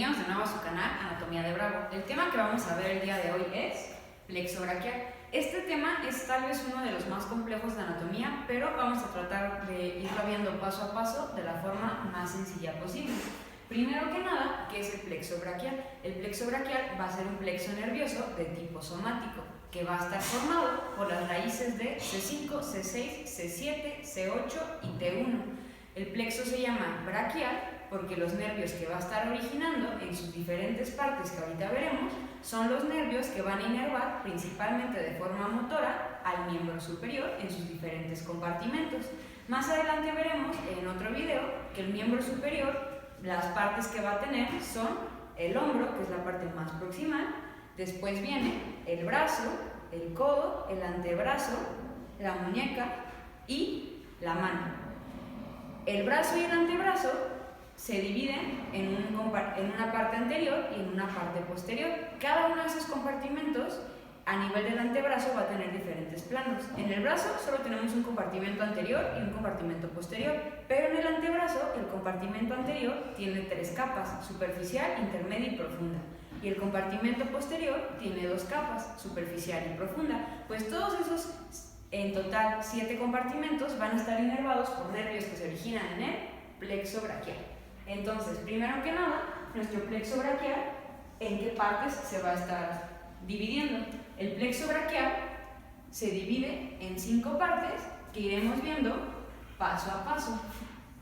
bienvenidos de nuevo a su canal Anatomía de Bravo. El tema que vamos a ver el día de hoy es plexo braquial. Este tema es tal vez uno de los más complejos de anatomía, pero vamos a tratar de irlo viendo paso a paso de la forma más sencilla posible. Primero que nada, ¿qué es el plexo braquial? El plexo braquial va a ser un plexo nervioso de tipo somático, que va a estar formado por las raíces de C5, C6, C7, C8 y T1. El plexo se llama braquial porque los nervios que va a estar originando en sus diferentes partes que ahorita veremos son los nervios que van a inervar principalmente de forma motora al miembro superior en sus diferentes compartimentos. Más adelante veremos en otro video que el miembro superior, las partes que va a tener son el hombro, que es la parte más proximal, después viene el brazo, el codo, el antebrazo, la muñeca y la mano. El brazo y el antebrazo se dividen en una parte anterior y en una parte posterior. Cada uno de esos compartimentos a nivel del antebrazo va a tener diferentes planos. En el brazo solo tenemos un compartimento anterior y un compartimento posterior, pero en el antebrazo el compartimento anterior tiene 3 capas, superficial, intermedia y profunda. Y el compartimento posterior tiene 2 capas, superficial y profunda. Pues todos esos, en total 7 compartimentos, van a estar inervados por nervios que se originan en el plexo braquial. Entonces, primero que nada, nuestro plexo braquial, ¿en qué partes se va a estar dividiendo? El plexo braquial se divide en 5 partes que iremos viendo paso a paso.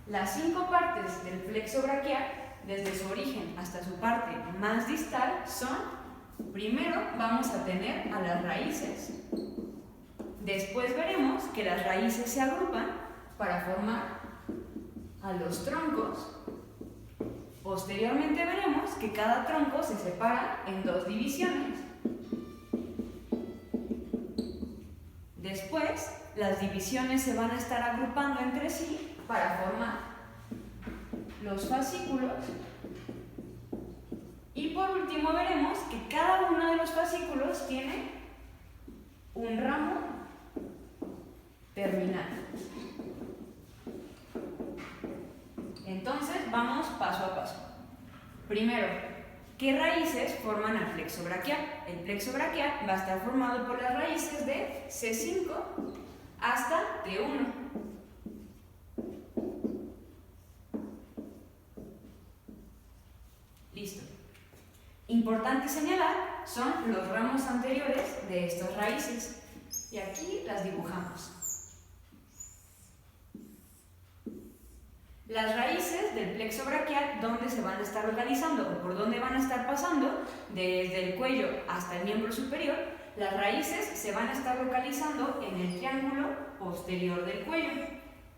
Las 5 partes del plexo braquial, desde su origen hasta su parte más distal, son: primero vamos a tener a las raíces. Después veremos que las raíces se agrupan para formar a los troncos. Posteriormente veremos que cada tronco se separa en 2 divisiones. Después, las divisiones se van a estar agrupando entre sí para formar los fascículos. Y por último veremos que cada uno de los fascículos tiene un ramo terminal. Entonces, vamos paso a paso. Primero, ¿qué raíces forman al plexo braquial? El plexo braquial va a estar formado por las raíces de C5 hasta T1. Listo. Importante señalar son los ramos anteriores de estas raíces. Y aquí las dibujamos. Las raíces del plexo braquial, ¿dónde se van a estar localizando o por dónde van a estar pasando? Desde el cuello hasta el miembro superior, las raíces se van a estar localizando en el triángulo posterior del cuello.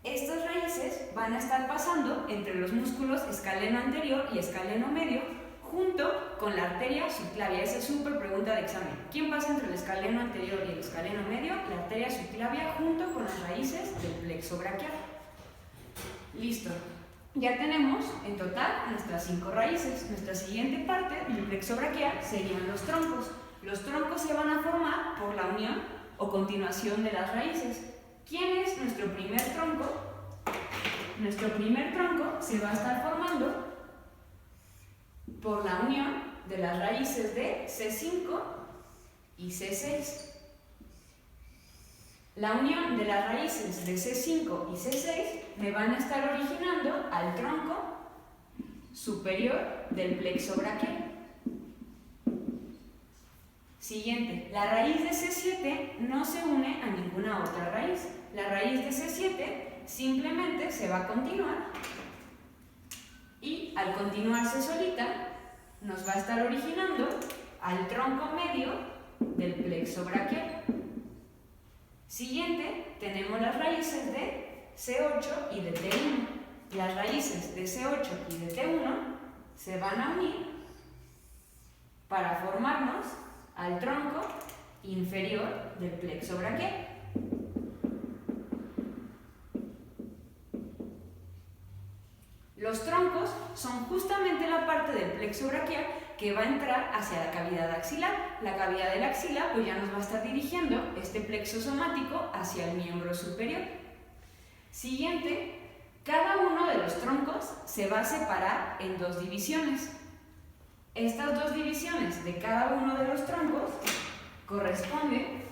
Estas raíces van a estar pasando entre los músculos escaleno anterior y escaleno medio, junto con la arteria subclavia. Esa es súper pregunta de examen. ¿Quién pasa entre el escaleno anterior y el escaleno medio? La arteria subclavia junto con las raíces del plexo braquial. Listo. Ya tenemos en total nuestras 5 raíces. Nuestra siguiente parte del plexo braquial serían los troncos. Los troncos se van a formar por la unión o continuación de las raíces. ¿Quién es nuestro primer tronco? Nuestro primer tronco se va a estar formando por la unión de las raíces de C5 y C6. La unión de las raíces de C5 y C6 me van a estar originando al tronco superior del plexo braquial. Siguiente, la raíz de C7 no se une a ninguna otra raíz. La raíz de C7 simplemente se va a continuar y al continuarse solita nos va a estar originando al tronco medio del plexo braquial. Siguiente, tenemos las raíces de C8 y de T1. Las raíces de C8 y de T1 se van a unir para formarnos al tronco inferior del plexo braquial. Los troncos son justamente la parte del plexo braquial que va a entrar hacia la cavidad axilar. La cavidad de la axila pues ya nos va a estar dirigiendo este plexo somático hacia el miembro superior. Siguiente, cada uno de los troncos se va a separar en 2 divisiones. Estas dos divisiones de cada uno de los troncos corresponden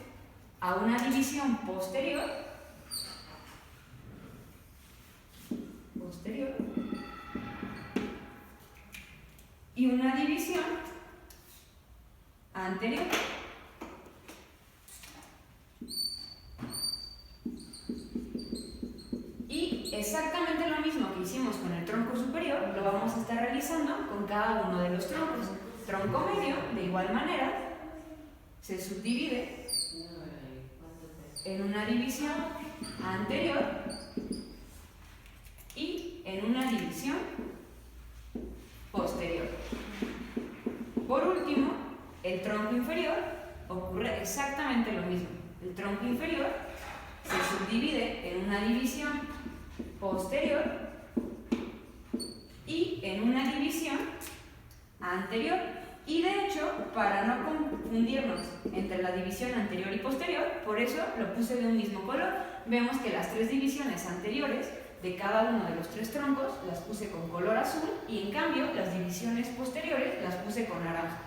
a una división posterior y una división anterior. Y exactamente lo mismo que hicimos con el tronco superior, lo vamos a estar realizando con cada uno de los troncos. Tronco medio, de igual manera, se subdivide en una división anterior y en una división posterior. Por último, el tronco inferior ocurre exactamente lo mismo. El tronco inferior se subdivide en una división posterior y en una división anterior. Y de hecho, para no confundirnos entre la división anterior y posterior, por eso lo puse de un mismo color. Vemos que las tres divisiones anteriores de cada uno de los tres troncos las puse con color azul y en cambio las divisiones posteriores las puse con naranja.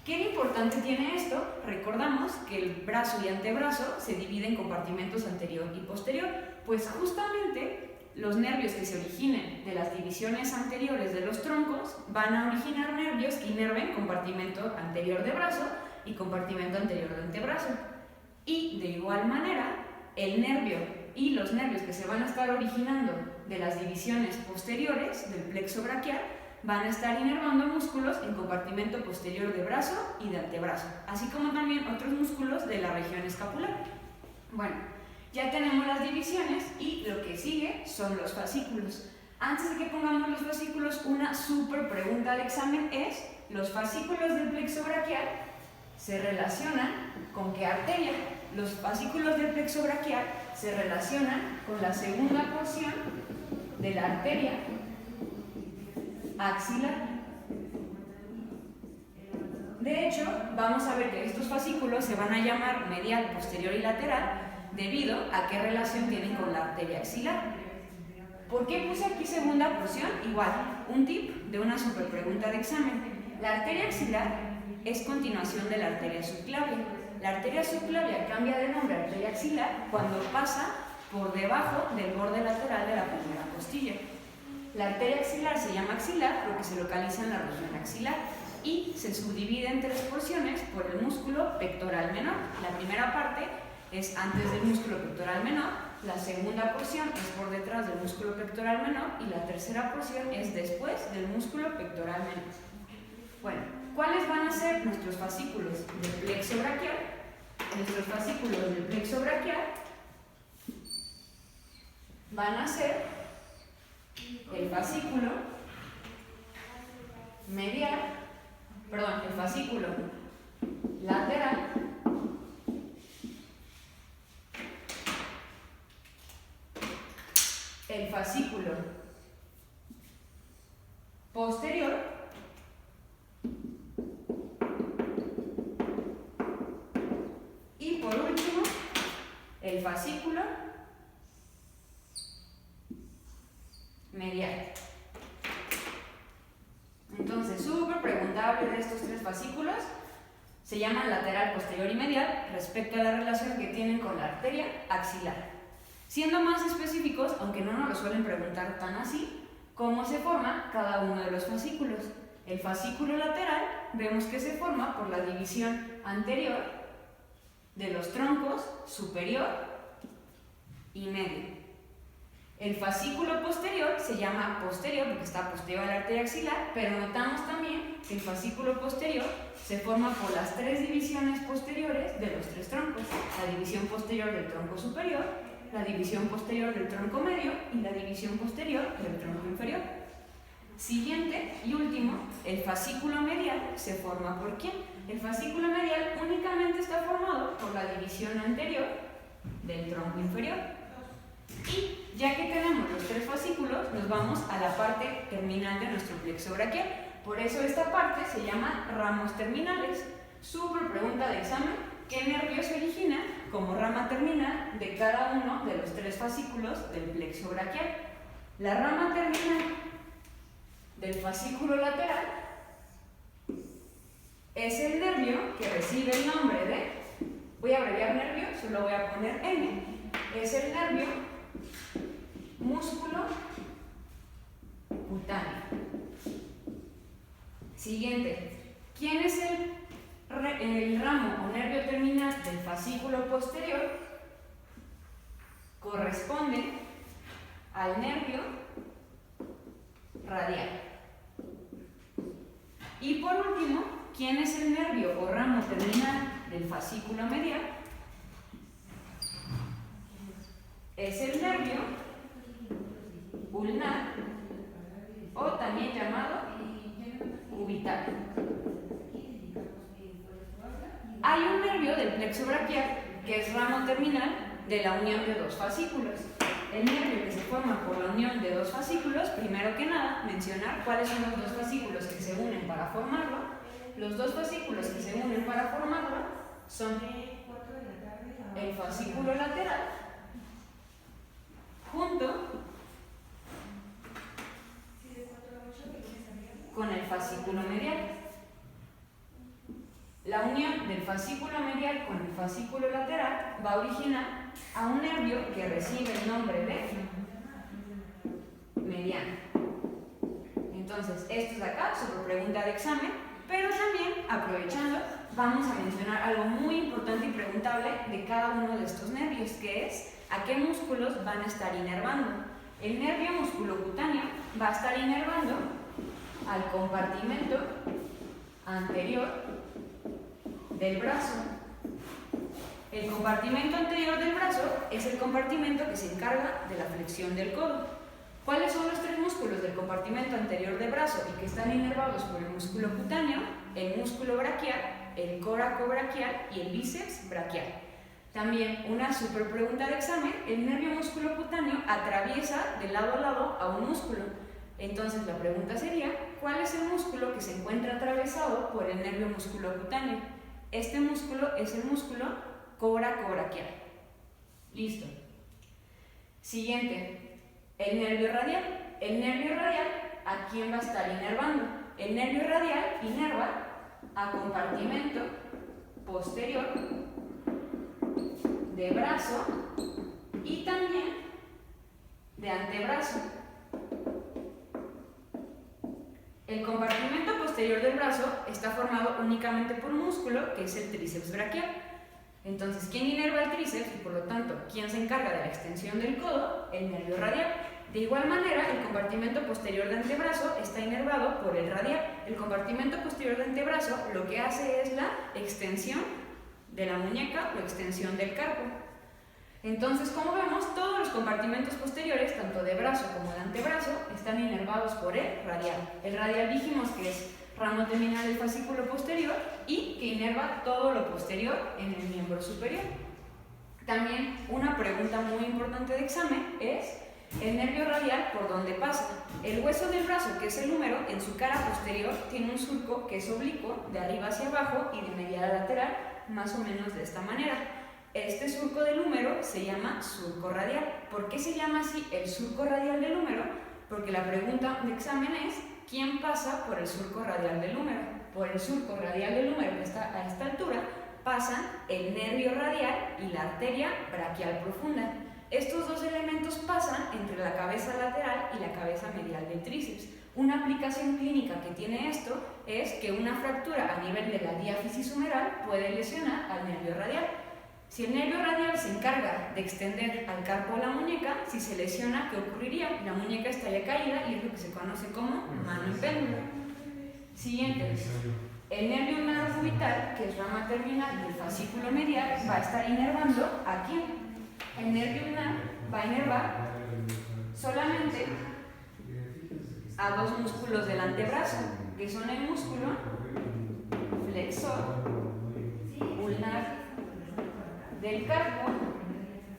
¿Qué importante tiene esto? Recordamos que el brazo y antebrazo se dividen en compartimentos anterior y posterior, pues justamente los nervios que se originen de las divisiones anteriores de los troncos van a originar nervios que inerven compartimento anterior de brazo y compartimento anterior de antebrazo. Y de igual manera, el nervio y los nervios que se van a estar originando de las divisiones posteriores del plexo braquial van a estar inervando músculos en compartimento posterior de brazo y de antebrazo, así como también otros músculos de la región escapular. Bueno, ya tenemos las divisiones y lo que sigue son los fascículos. Antes de que pongamos los fascículos, una súper pregunta al examen es: ¿los fascículos del plexo braquial se relacionan con qué arteria? Los fascículos del plexo braquial se relacionan con la segunda porción de la arteria axilar. De hecho, vamos a ver que estos fascículos se van a llamar medial, posterior y lateral debido a qué relación tienen con la arteria axilar. ¿Por qué puse aquí segunda porción? Igual, un tip de una super pregunta de examen. La arteria axilar es continuación de la arteria subclavia. La arteria subclavia cambia de nombre a arteria axilar cuando pasa por debajo del borde lateral de la primera costilla. La arteria axilar se llama axilar porque se localiza en la región axilar y se subdivide en tres porciones por el músculo pectoral menor. La primera parte es antes del músculo pectoral menor, la segunda porción es por detrás del músculo pectoral menor y la tercera porción es después del músculo pectoral menor. Bueno, ¿cuáles van a ser nuestros fascículos del plexo braquial? Nuestros fascículos del plexo braquial van a ser el fascículo medial, el fascículo lateral, el fascículo posterior y por último el fascículo medial. Entonces, súper preguntable de estos tres fascículos, se llaman lateral, posterior y medial respecto a la relación que tienen con la arteria axilar. Siendo más específicos, aunque no nos lo suelen preguntar tan así, ¿cómo se forma cada uno de los fascículos? El fascículo lateral vemos que se forma por la división anterior de los troncos superior y medio. El fascículo posterior se llama posterior porque está posterior a la arteria axilar, pero notamos también que el fascículo posterior se forma por las tres divisiones posteriores de los tres troncos: la división posterior del tronco superior, la división posterior del tronco medio y la división posterior del tronco inferior. Siguiente y último, el fascículo medial se forma ¿por quién? El fascículo medial únicamente está formado por la división anterior del tronco inferior. Y ya que tenemos los tres fascículos, nos vamos a la parte terminal de nuestro plexo braquial. Por eso esta parte se llama ramos terminales. Súper pregunta de examen: ¿qué nervio se origina como rama terminal de cada uno de los tres fascículos del plexo braquial? La rama terminal del fascículo lateral es el nervio que recibe el nombre de, voy a abreviar nervio, solo voy a poner N, es el nervio músculo cutáneo. Siguiente, ¿quién es el ramo o nervio terminal del fascículo posterior? Corresponde al nervio radial. Y por último, ¿quién es el nervio o ramo terminal del fascículo medial? Es el nervio ulnar o también llamado cubital. Hay un nervio del plexo braquial que es ramo terminal de la unión de dos fascículos. El nervio que se forma por la unión de dos fascículos, primero que nada, mencionar cuáles son los dos fascículos que se unen para formarlo. Los dos fascículos que se unen para formarlo son el fascículo lateral junto con el fascículo medial. La unión del fascículo medial con el fascículo lateral va a originar a un nervio que recibe el nombre de mediano. Entonces, esto es acá sobre pregunta de examen, pero también, aprovechando, vamos a mencionar algo muy importante y preguntable de cada uno de estos nervios, que es a qué músculos van a estar inervando. El nervio musculocutáneo va a estar inervando al compartimento anterior del brazo. El compartimento anterior del brazo es el compartimento que se encarga de la flexión del codo. ¿Cuáles son los tres músculos del compartimento anterior del brazo y que están inervados por el músculo cutáneo? El músculo braquial, el coracobraquial y el bíceps braquial. También una super pregunta de examen, el nervio músculo cutáneo atraviesa de lado a lado a un músculo. Entonces la pregunta sería, ¿cuál es el músculo que se encuentra atravesado por el nervio músculo cutáneo? Este músculo es el músculo coracobraquial. Listo. Siguiente, el nervio radial. El nervio radial, ¿a quién va a estar inervando? El nervio radial inerva a compartimento posterior de brazo y también de antebrazo. El compartimento posterior del brazo está formado únicamente por un músculo que es el tríceps braquial. Entonces, ¿quién inerva el tríceps y por lo tanto, quién se encarga de la extensión del codo? El nervio radial. De igual manera, el compartimento posterior de antebrazo está inervado por el radial. El compartimento posterior de antebrazo lo que hace es la extensión de la muñeca o extensión del carpo. Entonces, como vemos, todos los compartimentos posteriores, tanto de brazo como de antebrazo, están inervados por el radial. El radial dijimos que es ramo terminal del fascículo posterior y que inerva todo lo posterior en el miembro superior. También una pregunta muy importante de examen es el nervio radial por dónde pasa. El hueso del brazo, que es el húmero, en su cara posterior tiene un surco que es oblicuo, de arriba hacia abajo y de medial a lateral, más o menos de esta manera. Este surco del húmero se llama surco radial. ¿Por qué se llama así el surco radial del húmero? Porque la pregunta de examen es ¿quién pasa por el surco radial del húmero? Por el surco radial del húmero, que está a esta altura, pasan el nervio radial y la arteria braquial profunda. Estos dos elementos pasan entre la cabeza lateral y la cabeza medial del tríceps. Una aplicación clínica que tiene esto es que una fractura a nivel de la diáfisis humeral puede lesionar al nervio radial. Si el nervio radial se encarga de extender al carpo de la muñeca, si se lesiona, ¿qué ocurriría? La muñeca estaría caída y es lo que se conoce como mano en péndulo. Siguiente. El nervio ulnar cubital, que es rama terminal del fascículo medial, va a estar inervando ¿a quién? El nervio ulnar va a inervar solamente a dos músculos del antebrazo, que son el músculo flexor ulnar del carpo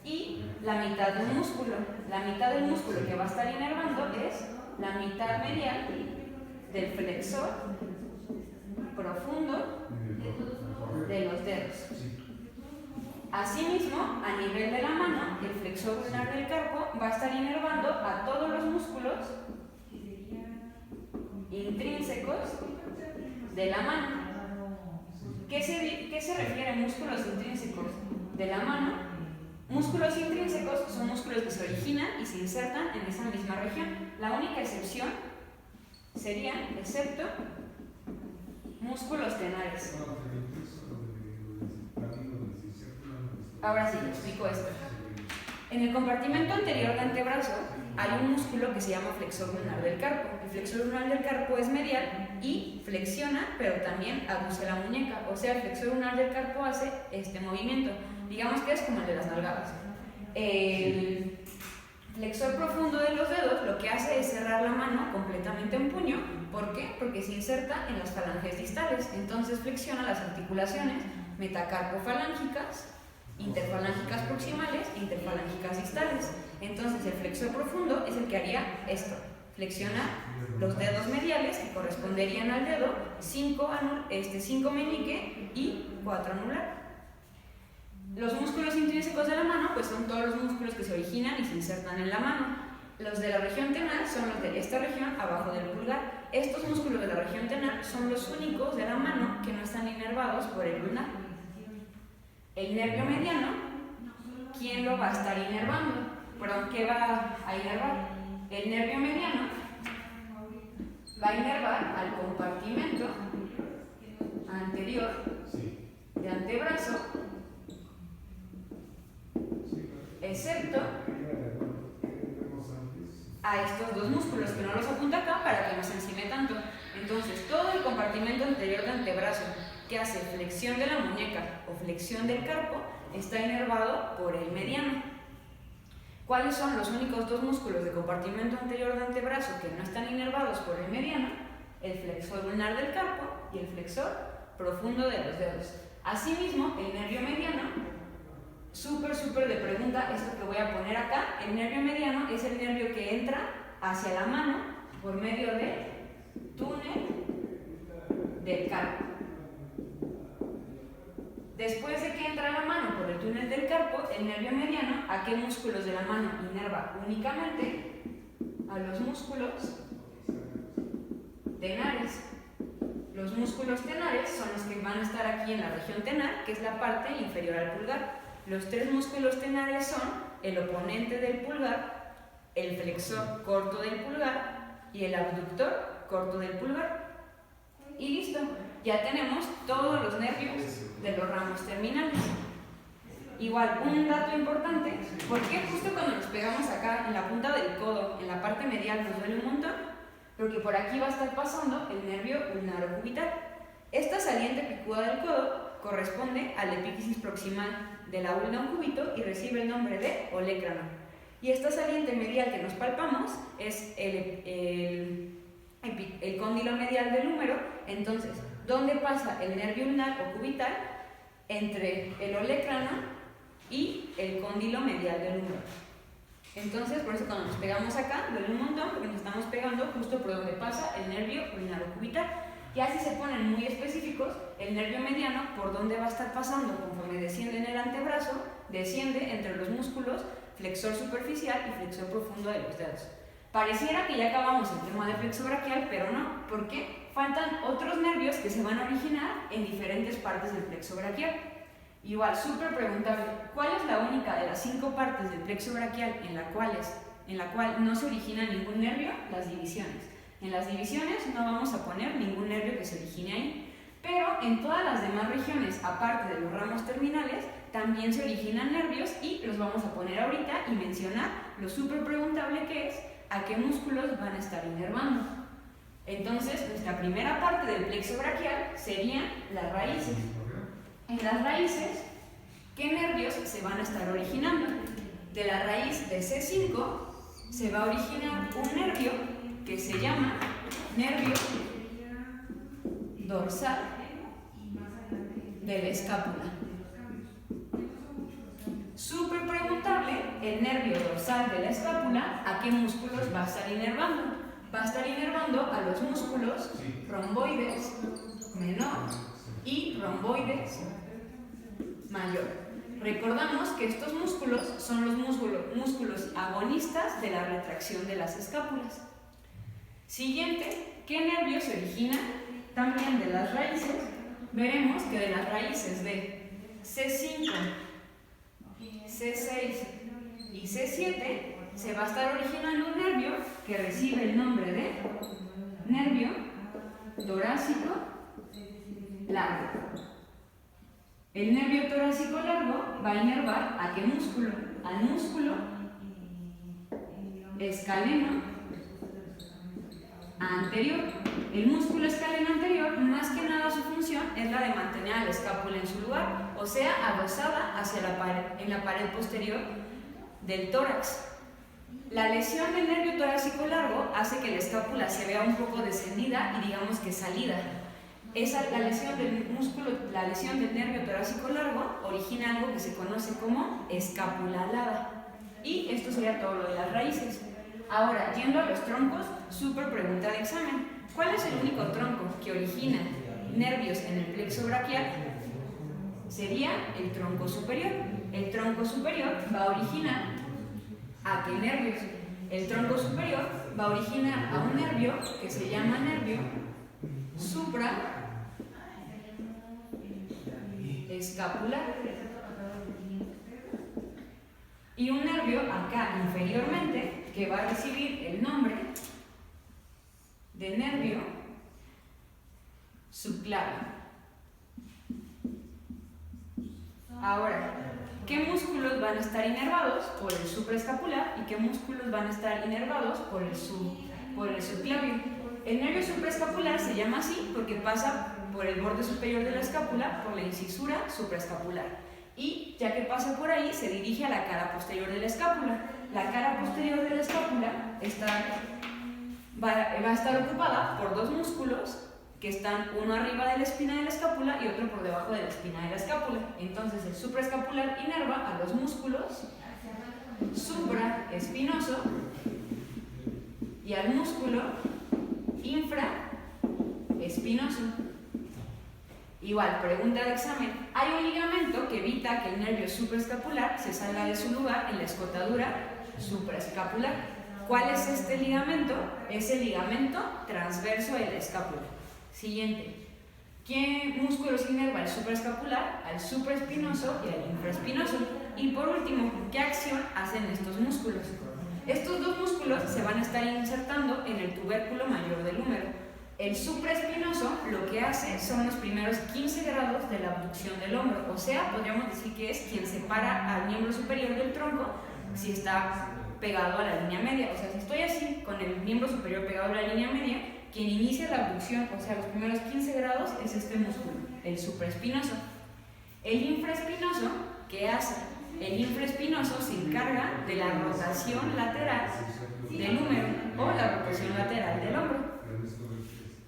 y la mitad de un músculo. La mitad del músculo que va a estar inervando es la mitad medial del flexor profundo de los dedos. Asimismo, a nivel de la mano, el flexor ulnar del carpo va a estar inervando a todos los músculos intrínsecos de la mano. ¿Qué se refiere a músculos intrínsecos de la mano? Músculos intrínsecos son músculos que se originan y se insertan en esa misma región. La única excepción serían, excepto, músculos tenares. Ahora sí, te explico esto. En el compartimento anterior del antebrazo hay un músculo que se llama flexor lunar del carpo. El flexor lunar del carpo es medial y flexiona, pero también aduce la muñeca. O sea, el flexor lunar del carpo hace este movimiento. Digamos que es como el de las nalgadas. El flexor profundo de los dedos lo que hace es cerrar la mano completamente en puño. ¿Por qué? Porque se inserta en las falanges distales. Entonces flexiona las articulaciones metacarpofalángicas, interfalángicas proximales e interfalángicas distales. Entonces el flexor profundo es el que haría esto: flexiona los dedos mediales que corresponderían al dedo 5 meñique y 4 anular. Los músculos intrínsecos de la mano pues son todos los músculos que se originan y se insertan en la mano. Los de la región tenar son los de esta región abajo del pulgar. Estos músculos de la región tenar son los únicos de la mano que no están inervados por el ulnar. El nervio mediano, ¿quién lo va a estar inervando? Perdón, ¿qué va a inervar? El nervio mediano va a inervar al compartimento anterior de antebrazo, excepto a estos dos músculos, que no los apunta acá para que no se encime tanto. Entonces, todo el compartimento anterior de antebrazo que hace flexión de la muñeca o flexión del carpo está inervado por el mediano. ¿Cuáles son los únicos dos músculos de compartimento anterior de antebrazo que no están inervados por el mediano? El flexor lunar del carpo y el flexor profundo de los dedos. Asimismo, el nervio mediano, súper de pregunta esto que voy a poner acá. El nervio mediano es el nervio que entra hacia la mano por medio del túnel del carpo. Después de que entra la mano por el túnel del carpo, el nervio mediano, ¿a qué músculos de la mano inerva? Únicamente a los músculos tenares. Los músculos tenares son los que van a estar aquí en la región tenar, que es la parte inferior al pulgar. Los tres músculos tenares son el oponente del pulgar, el flexor corto del pulgar y el abductor corto del pulgar. Y listo, ya tenemos todos los nervios de los ramos terminales. Igual, un dato importante, porque justo cuando nos pegamos acá en la punta del codo, en la parte medial nos duele un montón, porque por aquí va a estar pasando el nervio ulnarocubital. Esta saliente picuda del codo corresponde al epífisis proximal de la ulna un cúbito y recibe el nombre de olecrano. Y esta saliente medial que nos palpamos es el cóndilo medial del húmero. Entonces, ¿dónde pasa el nervio ulnar o cubital? Entre el olecrano y el cóndilo medial del húmero. Entonces, por eso cuando nos pegamos acá, duele un montón, porque nos estamos pegando justo por donde pasa el nervio ulnar o cubital. Ya si se ponen muy específicos, el nervio mediano, por donde va a estar pasando conforme desciende en el antebrazo, desciende entre los músculos flexor superficial y flexor profundo de los dedos. Pareciera que ya acabamos el tema de flexo braquial, pero no, porque faltan otros nervios que se van a originar en diferentes partes del plexo braquial. Igual, súper preguntable, ¿cuál es la única de las 5 partes del plexo braquial en la cual no se origina ningún nervio? Las divisiones. En las divisiones no vamos a poner ningún nervio que se origine ahí, pero en todas las demás regiones, aparte de los ramos terminales, también se originan nervios y los vamos a poner ahorita y mencionar lo súper preguntable que es a qué músculos van a estar inervando. Entonces, nuestra primera parte del plexo braquial serían las raíces. En las raíces, ¿qué nervios se van a estar originando? De la raíz de C5 se va a originar un nervio que se llama nervio dorsal de la escápula. Súper preguntable, el nervio dorsal de la escápula, ¿a qué músculos va a estar inervando? Va a estar inervando a los músculos romboides menor y romboides mayor. Recordamos que estos músculos son los músculos agonistas de la retracción de las escápulas. Siguiente, ¿qué nervio se origina también de las raíces? veremos que de las raíces de C5, C6 y C7 se va a estar originando un nervio que recibe el nombre de nervio torácico largo. El nervio torácico largo va a inervar ¿a qué músculo? Al músculo escaleno anterior. El músculo escaleno anterior, más que nada su función es la de mantener a la escápula en su lugar, o sea, adosada hacia la pared, en la pared posterior del tórax. La lesión del nervio torácico largo hace que la escápula se vea un poco descendida y digamos que salida. La lesión del músculo, la lesión del nervio torácico largo origina algo que se conoce como escápula alada. Y esto sería todo lo de las raíces. Ahora, yendo a los troncos, súper pregunta de examen. ¿Cuál es el único tronco que origina nervios en el plexo braquial? Sería el tronco superior. El tronco superior va a originar ¿a qué nervios? El tronco superior va a originar a un nervio que se llama nervio supraescapular y un nervio acá inferiormente que va a recibir el nombre de nervio subclavio. Ahora, ¿qué músculos van a estar inervados por el supraescapular y qué músculos van a estar inervados por el subclavio? El nervio supraescapular se llama así porque pasa por el borde superior de la escápula, por la incisura supraescapular. Y ya que pasa por ahí, se dirige a la cara posterior de la escápula. La cara posterior de la escápula va a estar ocupada por dos músculos que están uno arriba de la espina de la escápula y otro por debajo de la espina de la escápula. Entonces el supraescapular inerva a los músculos supraespinoso y al músculo infraespinoso. Igual, pregunta de examen. Hay un ligamento que evita que el nervio supraescapular se salga de su lugar en la escotadura supraescapular. ¿Cuál es este ligamento? Es el ligamento transverso de la escápula. Siguiente. ¿Qué músculos inerva el supraescapular, al supraespinoso y al infraespinoso? Y por último, ¿qué acción hacen estos músculos? Estos dos músculos se van a estar insertando en el tubérculo mayor del húmero. El supraespinoso lo que hace son los primeros 15 grados de la abducción del hombro, o sea, podríamos decir que es quien separa al miembro superior del tronco si está pegado a la línea media. O sea, si estoy así, con el miembro superior pegado a la línea media, quien inicia la abducción, o sea, los primeros 15 grados, es este músculo, el supraespinoso. El infraespinoso, ¿qué hace? El infraespinoso se encarga de la rotación lateral del húmero o la rotación lateral del hombro.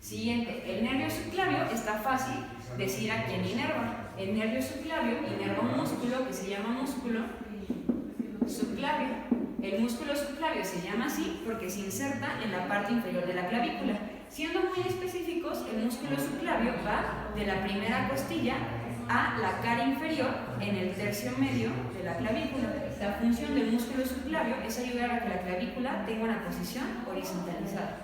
Siguiente, el nervio subclavio está fácil decir a quién inerva. El nervio subclavio inerva un músculo que se llama músculo subclavio. El músculo subclavio se llama así porque se inserta en la parte inferior de la clavícula. Siendo muy específicos, el músculo subclavio va de la primera costilla a la cara inferior en el tercio medio de la clavícula. La función del músculo subclavio es ayudar a que la clavícula tenga una posición horizontalizada.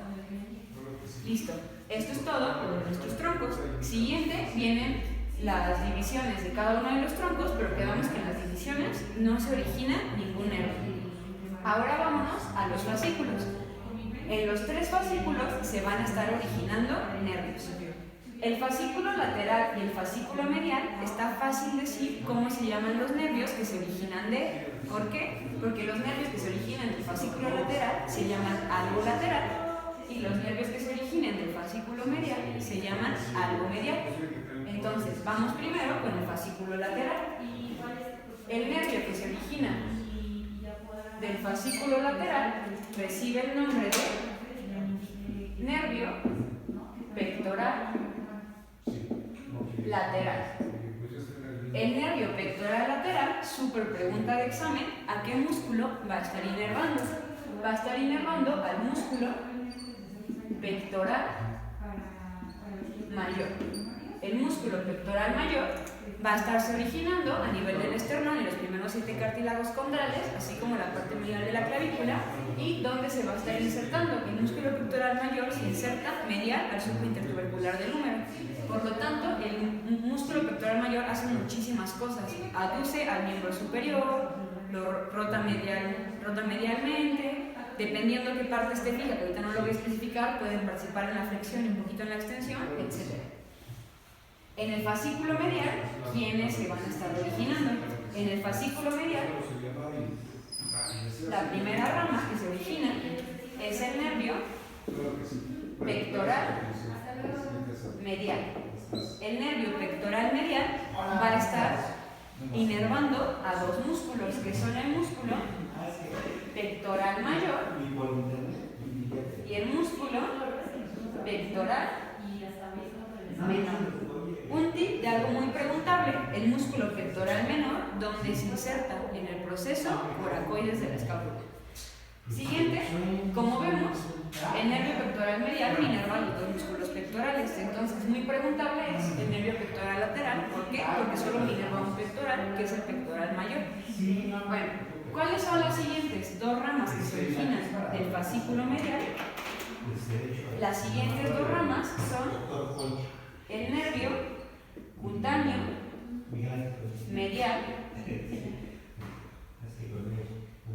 Listo. Esto es todo por nuestros troncos. Siguiente vienen las divisiones de cada uno de los troncos, pero quedamos que en las divisiones no se origina ningún nervio. Ahora vámonos a los fascículos. En los tres fascículos se van a estar originando nervios. El fascículo lateral y el fascículo medial está fácil decir cómo se llaman los nervios que se originan de él. ¿Por qué? Porque los nervios que se originan del fascículo lateral se llaman algo lateral y los nervios que se originen del fascículo medial se llaman algo medial. Entonces, vamos primero con el fascículo lateral. El nervio que se origina del fascículo lateral recibe el nombre de nervio pectoral lateral. El nervio pectoral lateral, súper pregunta de examen, ¿a qué músculo va a estar inervando? Va a estar inervando al músculo pectoral mayor. El músculo pectoral mayor Va a estarse originando a nivel del esternón en los primeros 7 cartílagos condrales, así como la parte medial de la clavícula, y donde se va a estar insertando. El músculo pectoral mayor se inserta medial al surco intertubercular del húmero. Por lo tanto, el músculo pectoral mayor hace muchísimas cosas. Aduce al miembro superior, lo rota medialmente, dependiendo qué parte esté fija, que ahorita no lo voy a especificar, pueden participar en la flexión y un poquito en la extensión, etc. En el fascículo medial, ¿quiénes se van a estar originando? En el fascículo medial, la primera rama que se origina es el nervio pectoral medial. El nervio pectoral medial va a estar inervando a dos músculos, que son el músculo pectoral mayor y el músculo pectoral menor. Un tip de algo muy preguntable: el músculo pectoral menor, donde se inserta en el proceso coracoides de la escápula. Siguiente, como vemos, el nervio pectoral medial inerva los dos músculos pectorales. Entonces, muy preguntable es el nervio pectoral lateral. ¿Por qué? Porque solo inerva un pectoral, que es el pectoral mayor. Bueno, ¿cuáles son las siguientes dos ramas que se originan del fascículo medial? Las siguientes dos ramas son el nervio cutáneo medial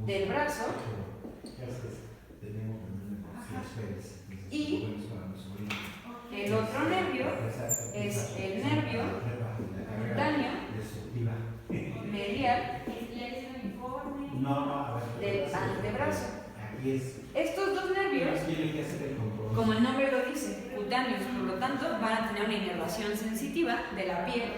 del brazo y el otro nervio es el nervio cutáneo medial del antebrazo. Estos dos nervios, como el nombre lo dice, cutáneos, por lo tanto, van a tener una inervación sensitiva de la piel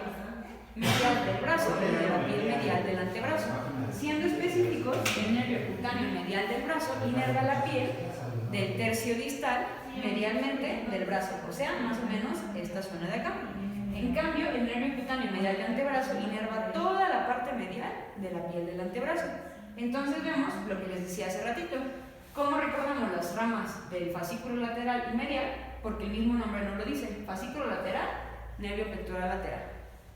medial del brazo y de la piel medial del antebrazo. Siendo específicos, el nervio cutáneo medial del brazo inerva la piel del tercio distal medialmente del brazo, o sea, más o menos esta zona de acá. En cambio, el nervio cutáneo medial del antebrazo inerva toda la parte medial de la piel del antebrazo. Entonces vemos lo que les decía hace ratito. ¿Cómo recordamos las ramas del fascículo lateral y medial? Porque el mismo nombre no lo dice. Fascículo lateral, nervio pectoral lateral.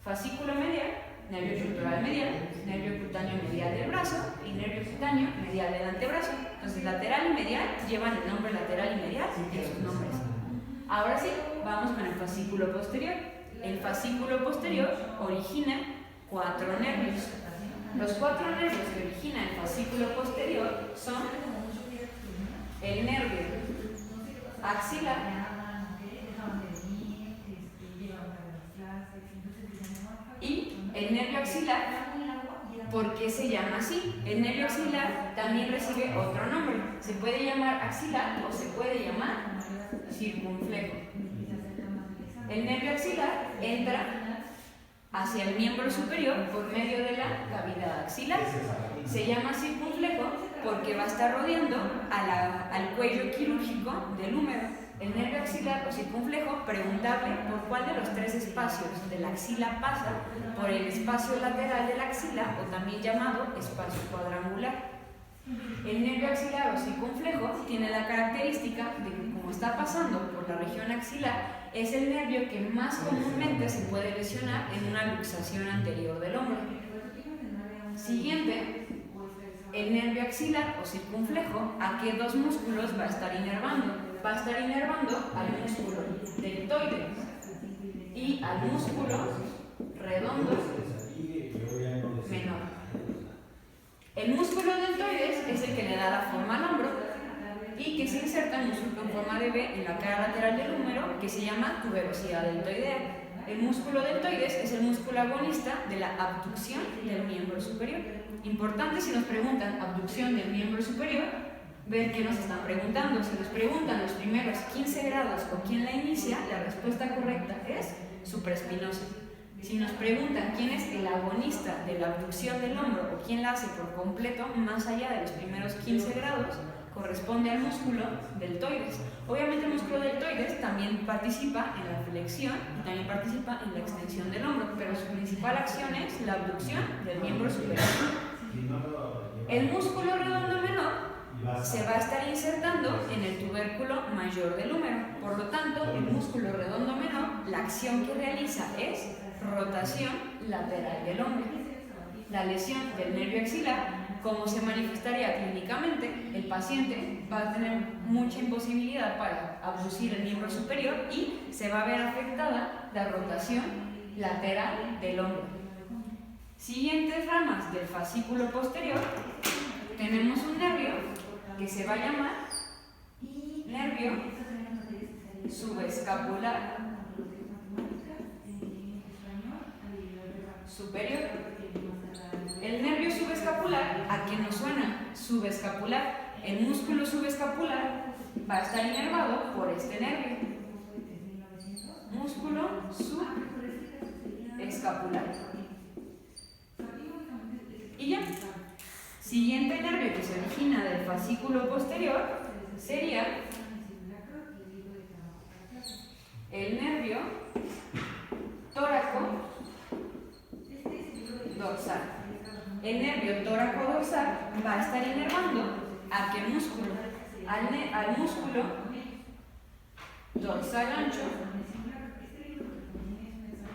Fascículo medial, nervio pectoral medial, nervio cutáneo medial del brazo y nervio cutáneo medial del antebrazo. Entonces, lateral y medial llevan el nombre lateral y medial en sus nombres. Ahora sí, vamos con el fascículo posterior. El fascículo posterior origina 4 nervios. Los 4 nervios que origina el fascículo posterior son el nervio axilar, y el nervio axilar, ¿por qué se llama así? El nervio axilar también recibe otro nombre. Se puede llamar axilar o se puede llamar circunflejo. El nervio axilar entra hacia el miembro superior por medio de la cavidad axilar. Se llama circunflejo porque va a estar rodeando al cuello quirúrgico del húmero. El nervio axilar o circunflejo, preguntable por cuál de los 3 espacios de la axila pasa por el espacio lateral de la axila, o también llamado espacio cuadrangular. El nervio axilar o circunflejo tiene la característica de que, como está pasando por la región axilar, es el nervio que más comúnmente se puede lesionar en una luxación anterior del hombro. Siguiente, el nervio axilar o circunflejo, ¿a qué dos músculos va a estar inervando? Va a estar inervando al músculo deltoide y al músculo redondo menor. El músculo deltoides es el que le da la forma al hombro y que se inserta en músculo en forma de V en la cara lateral del húmero, que se llama tuberosidad deltoidea. El músculo deltoides es el músculo agonista de la abducción del miembro superior. Importante, si nos preguntan abducción del miembro superior, ver qué nos están preguntando. Si nos preguntan los primeros 15 grados o quién la inicia, la respuesta correcta es supraespinosa. Si nos preguntan quién es el agonista de la abducción del hombro o quién la hace por completo, más allá de los primeros 15 grados, corresponde al músculo deltoides. Obviamente el músculo deltoides también participa en la flexión y también participa en la extensión del hombro, pero su principal acción es la abducción del miembro superior. El músculo redondo menor se va a estar insertando en el tubérculo mayor del húmero. Por lo tanto, el músculo redondo menor, la acción que realiza es rotación lateral del hombro. La lesión del nervio axilar, como se manifestaría clínicamente, el paciente va a tener mucha imposibilidad para abducir el miembro superior y se va a ver afectada la rotación lateral del hombro. Siguientes ramas del fascículo posterior, tenemos un nervio que se va a llamar nervio subescapular superior. El nervio subescapular, ¿a qué nos suena? Subescapular. El músculo subescapular va a estar inervado por este nervio. Músculo subescapular. Y ya. Siguiente nervio que se origina del fascículo posterior sería el nervio tóraco dorsal. El nervio tóraco dorsal va a estar inervando ¿a qué músculo? Al músculo dorsal ancho,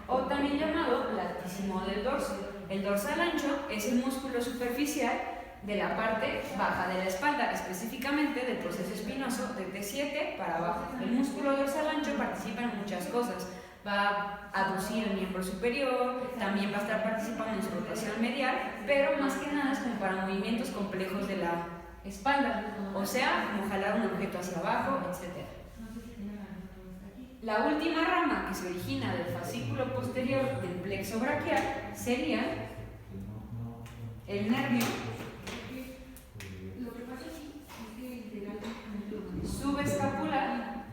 o también llamado latísimo del dorso. El dorsal ancho es el músculo superficial de la parte baja de la espalda, específicamente del proceso espinoso de T7 para abajo. El músculo dorsal ancho participa en muchas cosas. Va a aducir el miembro superior, también va a estar participando en su rotación medial, pero más que nada es como para movimientos complejos de la espalda, o sea, como jalar un objeto hacia abajo, etc. La última rama que se origina del fascículo posterior del plexo braquial sería el nervio subescapular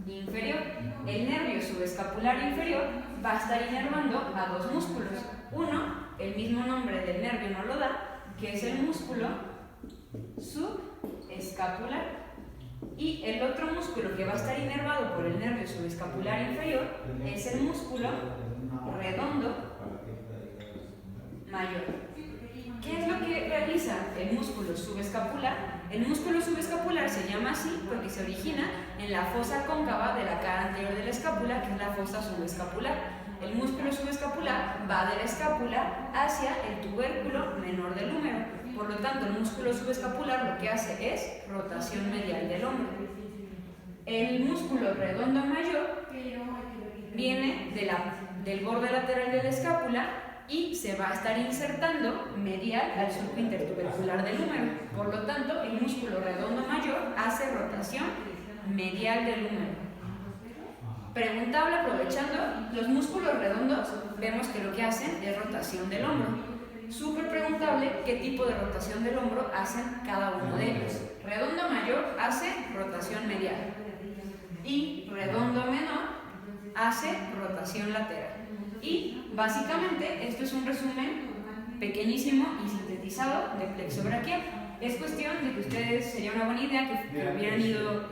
inferior. El nervio subescapular inferior va a estar inervando a dos músculos. Uno, el mismo nombre del nervio no lo da, que es el músculo subescapular. Y el otro músculo que va a estar inervado por el nervio subescapular inferior es el músculo redondo mayor. ¿Qué es lo que realiza el músculo subescapular? El músculo subescapular se llama así porque se origina en la fosa cóncava de la cara anterior de la escápula, que es la fosa subescapular. El músculo subescapular va de la escápula hacia el tubérculo menor del húmero. Por lo tanto, el músculo subescapular lo que hace es rotación medial del hombro. El músculo redondo mayor viene del borde lateral de la escápula y se va a estar insertando medial al surco intertubercular del húmero. Por lo tanto, el músculo redondo mayor hace rotación medial del húmero. Preguntable aprovechando, los músculos redondos vemos que lo que hacen es rotación del hombro. Súper preguntable qué tipo de rotación del hombro hacen cada uno de ellos. Redondo mayor hace rotación medial y redondo menor hace rotación lateral. Y básicamente esto es un resumen pequeñísimo y sintetizado de plexo braquial. Es cuestión de que ustedes, sería una buena idea que hubieran ido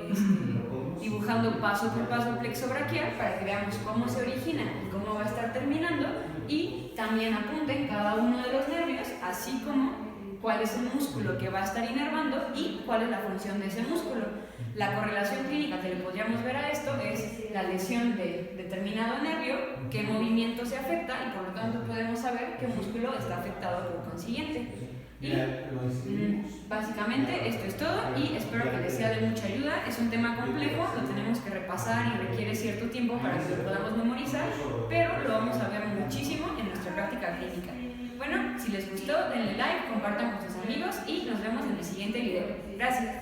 dibujando paso por paso el plexo braquial para que veamos cómo se origina y cómo va a estar terminando, y también apunten cada uno de los nervios, así como cuál es el músculo que va a estar inervando y cuál es la función de ese músculo. La correlación clínica que le podríamos ver a esto es la lesión de determinado nervio, qué movimiento se afecta, y por lo tanto podemos saber qué músculo está afectado por consiguiente. Y básicamente esto es todo, y espero que les sea de mucha ayuda. Es un tema complejo, lo tenemos que repasar y requiere cierto tiempo para que lo podamos memorizar, pero lo vamos a ver muchísimo en nuestra práctica clínica. Bueno, si les gustó, denle like, compartan con sus amigos y nos vemos en el siguiente video. Gracias.